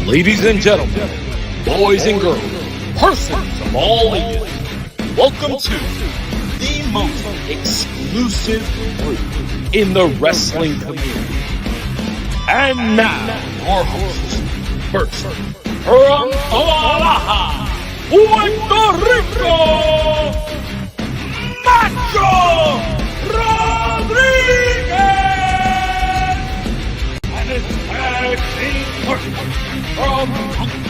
Ladies and gentlemen, boys and girls, persons of all ages, welcome to the most exclusive group in the wrestling community. And now, your hosts, first, from Guadalajara, Puerto Rico, Macho Rodriguez, and his tag team partner from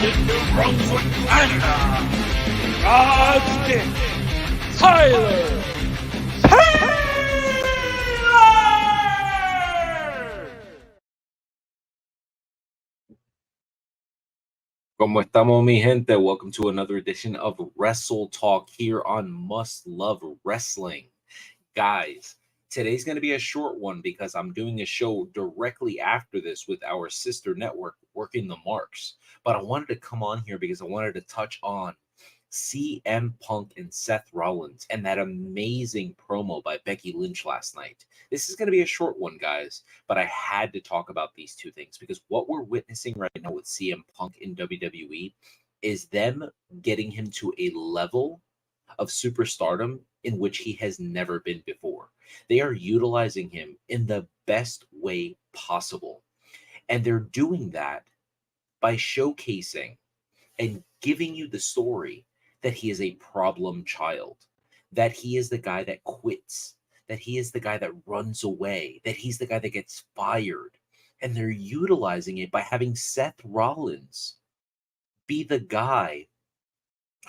New Brunswick, Canada, God's gift, Tyler Taylor! Como estamos, mi gente? Welcome to another edition of Wrestletalk here on Must Love Wrestling. Guys, today's going to be a short one because I'm doing a show directly after this with our sister network, Working the Marks. But I wanted to come on here because I wanted to touch on CM Punk and Seth Rollins and that amazing promo by Becky Lynch last night. This is going to be a short one, guys, but I had to talk about these two things because what we're witnessing right now with CM Punk in WWE is them getting him to a level of superstardom in which he has never been before. They are utilizing him in the best way possible. And they're doing that by showcasing and giving you the story that he is a problem child, that he is the guy that quits, that he is the guy that runs away, that he's the guy that gets fired. And they're utilizing it by having Seth Rollins be the guy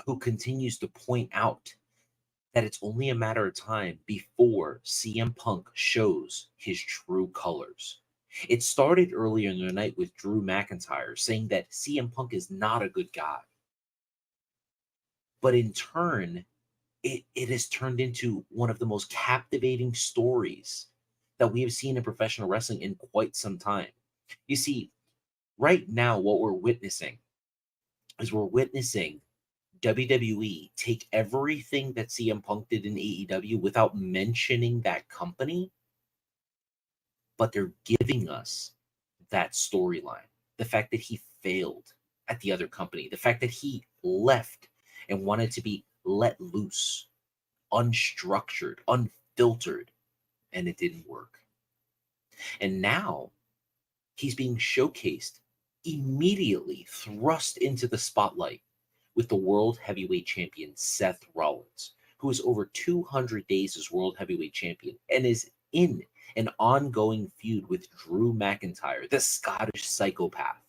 who continues to point out that it's only a matter of time before CM Punk shows his true colors. It started earlier in the night with Drew McIntyre saying that CM Punk is not a good guy. But in turn, it has turned into one of the most captivating stories that we have seen in professional wrestling in quite some time. You see, right now, what we're witnessing is WWE take everything that CM Punk did in AEW without mentioning that company, but they're giving us that storyline. The fact that he failed at the other company, the fact that he left and wanted to be let loose, unstructured, unfiltered, and it didn't work. And now he's being showcased, immediately thrust into the spotlight with the World Heavyweight Champion Seth Rollins, who is over 200 days as World Heavyweight Champion and is in an ongoing feud with Drew McIntyre, the Scottish psychopath.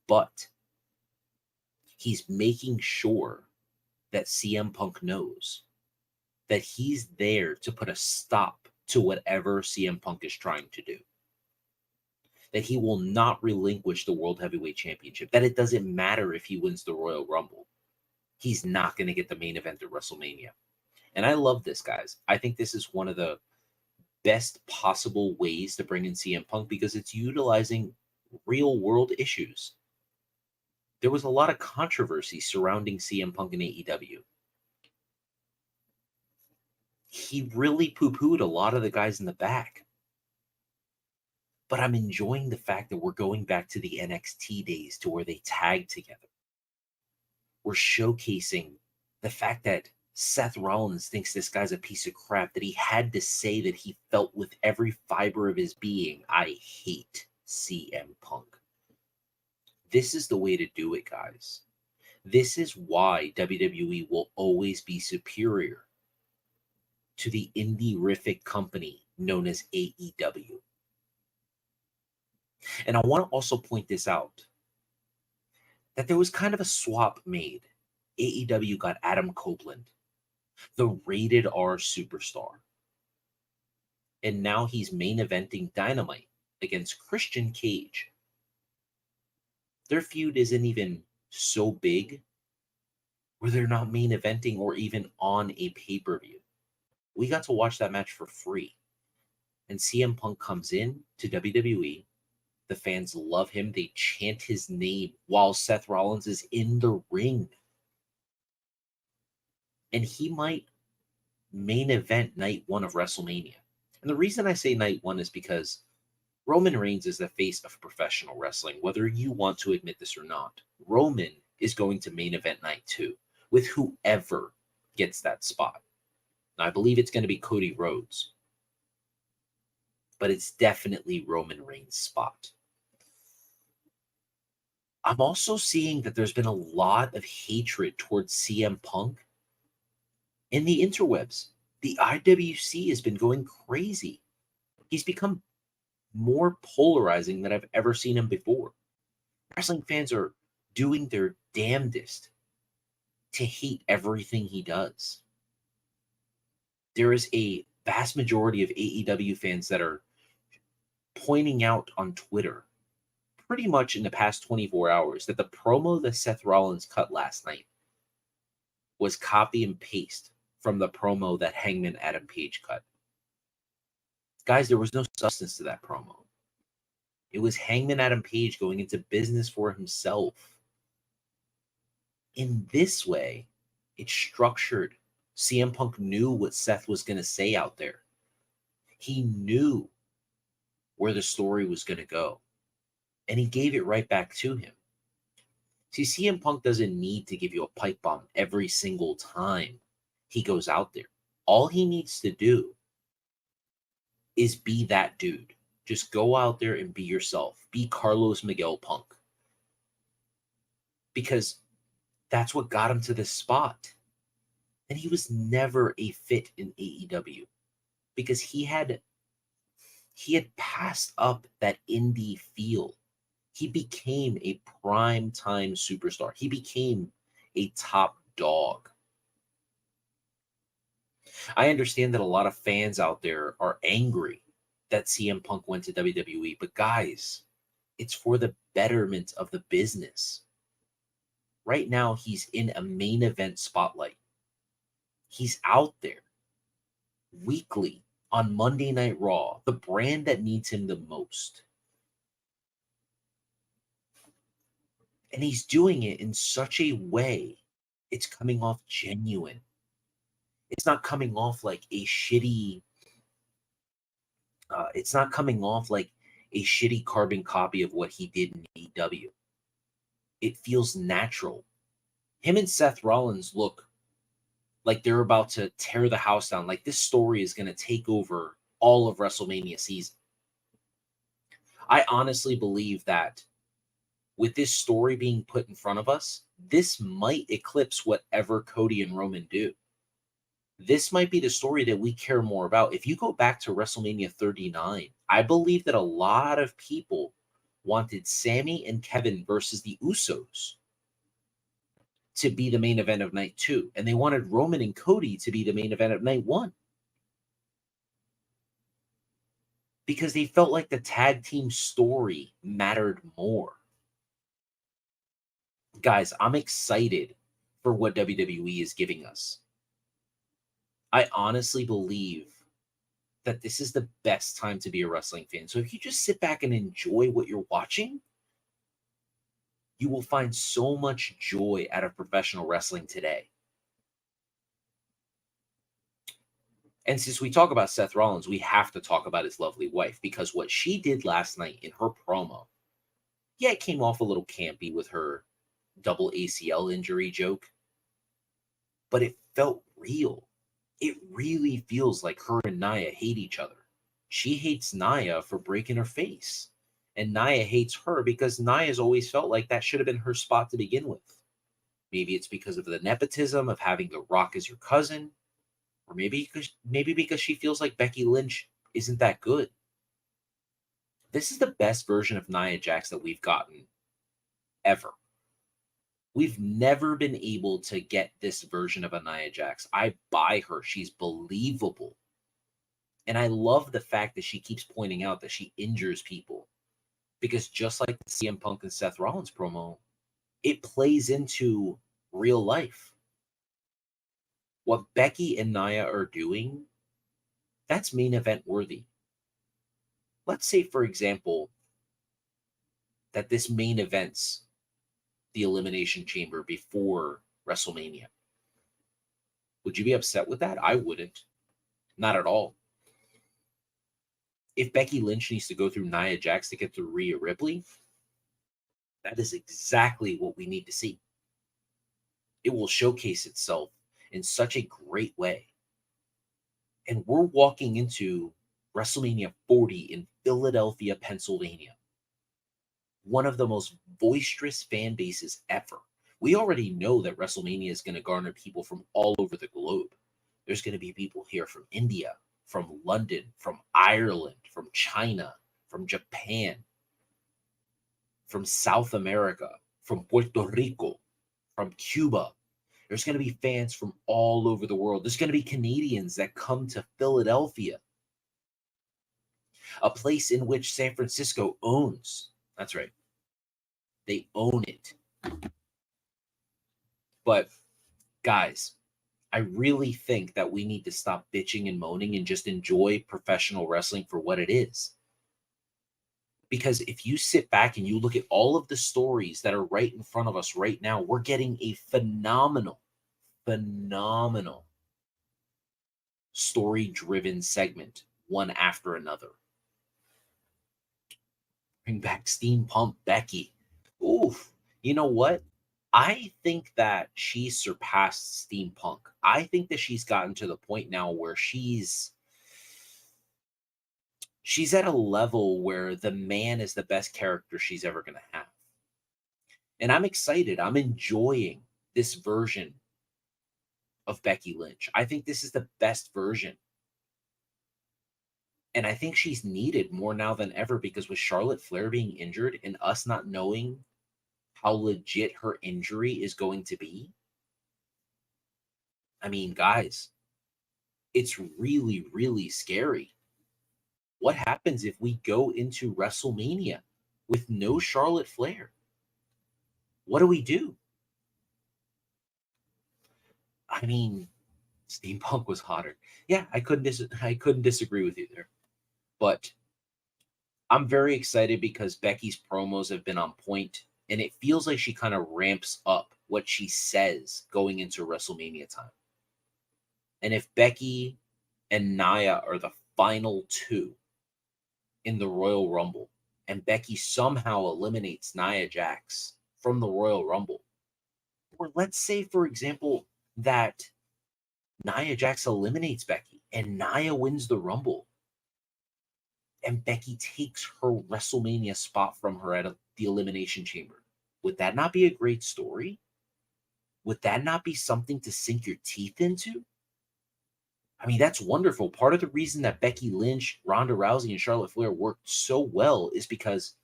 But he's making sure that CM Punk knows that he's there to put a stop to whatever CM Punk is trying to do. That he will not relinquish the World Heavyweight Championship. That it doesn't matter if he wins the Royal Rumble. He's not going to get the main event at WrestleMania. And I love this, guys. I think this is one of the best possible ways to bring in CM Punk because it's utilizing real world issues. There was a lot of controversy surrounding CM Punk in AEW. He really poo-pooed a lot of the guys in the back. But I'm enjoying the fact that we're going back to the NXT days to where they tag together. We're showcasing the fact that Seth Rollins thinks this guy's a piece of crap, that he had to say that he felt with every fiber of his being, I hate CM Punk. This is the way to do it, guys. This is why WWE will always be superior to the indie-rific company known as AEW. And I want to also point this out, that there was kind of a swap made. AEW got Adam Copeland, the rated R superstar. And now he's main eventing Dynamite against Christian Cage. Their feud isn't even so big where they're not main eventing or even on a pay-per-view. We got to watch that match for free. And CM Punk comes in to WWE. The fans love him. They chant his name while Seth Rollins is in the ring. And he might main event night one of WrestleMania. And the reason I say night one is because Roman Reigns is the face of professional wrestling, whether you want to admit this or not. Roman is going to main event night 2 with whoever gets that spot. Now, I believe it's going to be Cody Rhodes, but it's definitely Roman Reigns' spot. I'm also seeing that there's been a lot of hatred towards CM Punk in the interwebs. The IWC has been going crazy. He's become more polarizing than I've ever seen him before. Wrestling fans are doing their damnedest to hate everything he does. There is a vast majority of AEW fans that are pointing out on Twitter, pretty much in the past 24 hours, that the promo that Seth Rollins cut last night was copy and paste from the promo that Hangman Adam Page cut. Guys, there was no substance to that promo. It was Hangman Adam Page going into business for himself. In this way, it's structured. CM Punk knew what Seth was going to say out there. He knew where the story was going to go. And he gave it right back to him. See, CM Punk doesn't need to give you a pipe bomb every single time he goes out there. All he needs to do is be that dude. Just go out there and be yourself. Be Carlos Miguel Punk. Because that's what got him to this spot. And he was never a fit in AEW because he had passed up that indie feel. He became a prime time superstar. He became a top dog. I understand that a lot of fans out there are angry that CM Punk went to WWE, but guys, it's for the betterment of the business. Right now, he's in a main event spotlight. He's out there weekly on Monday Night Raw, the brand that needs him the most. And he's doing it in such a way, it's coming off genuine. It's not coming off like a shitty, carbon copy of what he did in AEW. It feels natural. Him and Seth Rollins look like they're about to tear the house down. Like this story is going to take over all of WrestleMania season. I honestly believe that with this story being put in front of us, this might eclipse whatever Cody and Roman do. This might be the story that we care more about. If you go back to WrestleMania 39, I believe that a lot of people wanted Sammy and Kevin versus the Usos to be the main event of night 2. And they wanted Roman and Cody to be the main event of night 1. Because they felt like the tag team story mattered more. Guys, I'm excited for what WWE is giving us. I honestly believe that this is the best time to be a wrestling fan. So if you just sit back and enjoy what you're watching, you will find so much joy out of professional wrestling today. And since we talk about Seth Rollins, we have to talk about his lovely wife, because what she did last night in her promo, yeah, it came off a little campy with her double ACL injury joke, but it felt real. It really feels like her and Nia hate each other. She hates Nia for breaking her face, and Nia hates her because Nia's always felt like that should have been her spot to begin with. Maybe it's because of the nepotism of having The Rock as your cousin, or maybe because she feels like Becky Lynch isn't that good. This is the best version of Nia Jax that we've gotten ever. We've never been able to get this version of a Nia Jax. I buy her. She's believable. And I love the fact that she keeps pointing out that she injures people. Because just like the CM Punk and Seth Rollins promo, it plays into real life. What Becky and Nia are doing, that's main event worthy. Let's say, for example, that this main event's the Elimination Chamber before WrestleMania. Would you be upset with that? I wouldn't. Not at all. if Becky Lynch needs to go through Nia Jax to get through Rhea Ripley, that is exactly what we need to see. It will showcase itself in such a great way. And we're walking into WrestleMania 40 in Philadelphia, Pennsylvania. One of the most boisterous fan bases ever. We already know that WrestleMania is going to garner people from all over the globe. There's going to be people here from India, from London, from Ireland, from China, from Japan, from South America, from Puerto Rico, from Cuba. There's going to be fans from all over the world. There's going to be Canadians that come to Philadelphia, a place in which San Francisco owns. That's right. They own it. But guys, I really think that we need to stop bitching and moaning and just enjoy professional wrestling for what it is. Because if you sit back and you look at all of the stories that are right in front of us right now, we're getting a phenomenal story-driven segment, one after another. Bring back Steampunk Becky. Oof. You know what? I think that she surpassed Steampunk. I think that she's gotten to the point now where she's at a level where the man is the best character she's ever going to have. And I'm excited. I'm enjoying this version of Becky Lynch. I think this is the best version. And I think she's needed more now than ever, because with Charlotte Flair being injured and us not knowing how legit her injury is going to be. I mean, guys, it's really, really scary. What happens if we go into WrestleMania with no Charlotte Flair? What do we do? I mean, Steampunk was hotter. Yeah, I couldn't disagree with you there. But I'm very excited because Becky's promos have been on point, and it feels like she kind of ramps up what she says going into WrestleMania time. And if Becky and Nia are the final two in the Royal Rumble, and Becky somehow eliminates Nia Jax from the Royal Rumble, or let's say, for example, that Nia Jax eliminates Becky and Nia wins the Rumble, and Becky takes her WrestleMania spot from her at the Elimination Chamber. Would that not be a great story? Would that not be something to sink your teeth into? I mean, that's wonderful. Part of the reason that Becky Lynch, Ronda Rousey, and Charlotte Flair worked so well is because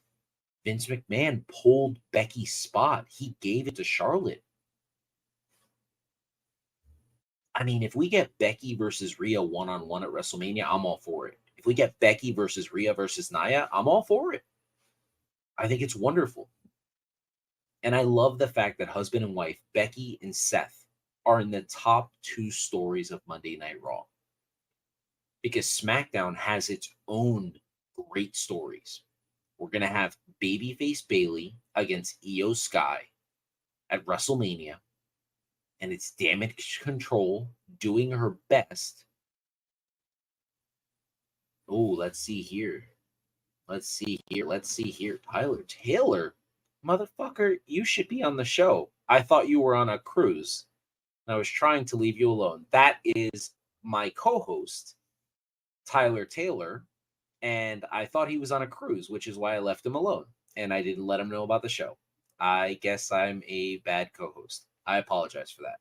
Vince McMahon pulled Becky's spot. He gave it to Charlotte. I mean, if we get Becky versus Rhea one-on-one at WrestleMania, I'm all for it. If we get Becky versus Rhea versus Nia, I'm all for it. I think it's wonderful. And I love the fact that husband and wife, Becky and Seth, are in the top two stories of Monday Night Raw. Because SmackDown has its own great stories. We're going to have babyface Bayley against Io Sky at WrestleMania. And it's Damage Control doing her best. Oh, let's see here. Tyler Taylor. Motherfucker, you should be on the show. I thought you were on a cruise. I was trying to leave you alone. That is my co-host, Tyler Taylor. And I thought he was on a cruise, which is why I left him alone. And I didn't let him know about the show. I guess I'm a bad co-host. I apologize for that.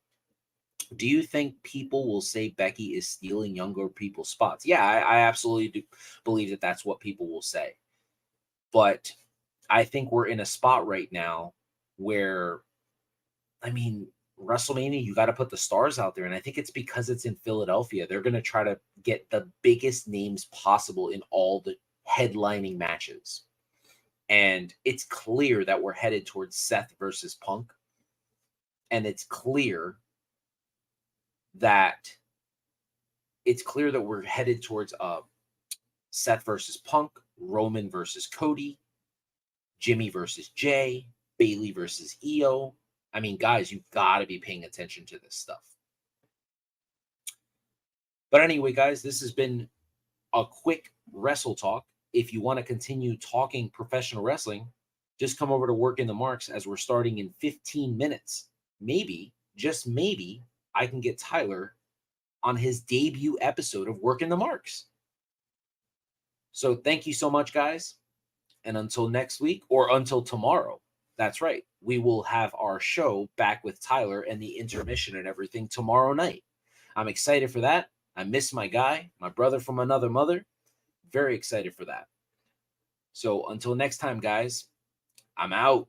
Do you think people will say Becky is stealing younger people's spots? Yeah, I absolutely do believe that that's what people will say. But I think we're in a spot right now where, I mean, WrestleMania, you got to put the stars out there. And I think it's because it's in Philadelphia. They're going to try to get the biggest names possible in all the headlining matches. And it's clear that we're headed towards Seth versus Punk. And it's clear that we're headed towards Seth versus Punk, Roman versus Cody, Jimmy versus Jay, Bayley versus Io. I mean, guys, you've got to be paying attention to this stuff. But anyway, guys, this has been a quick wrestle talk. If you want to continue talking professional wrestling, just come over to Work in the Marks as we're starting in 15 minutes. Maybe, just maybe, I can get Tyler on his debut episode of Work in the Marks. So thank you so much, guys. And until next week, or until tomorrow, that's right, we will have our show back with Tyler and the intermission and everything tomorrow night. I'm excited for that. I miss my guy, my brother from another mother. Very excited for that. So until next time, guys, I'm out.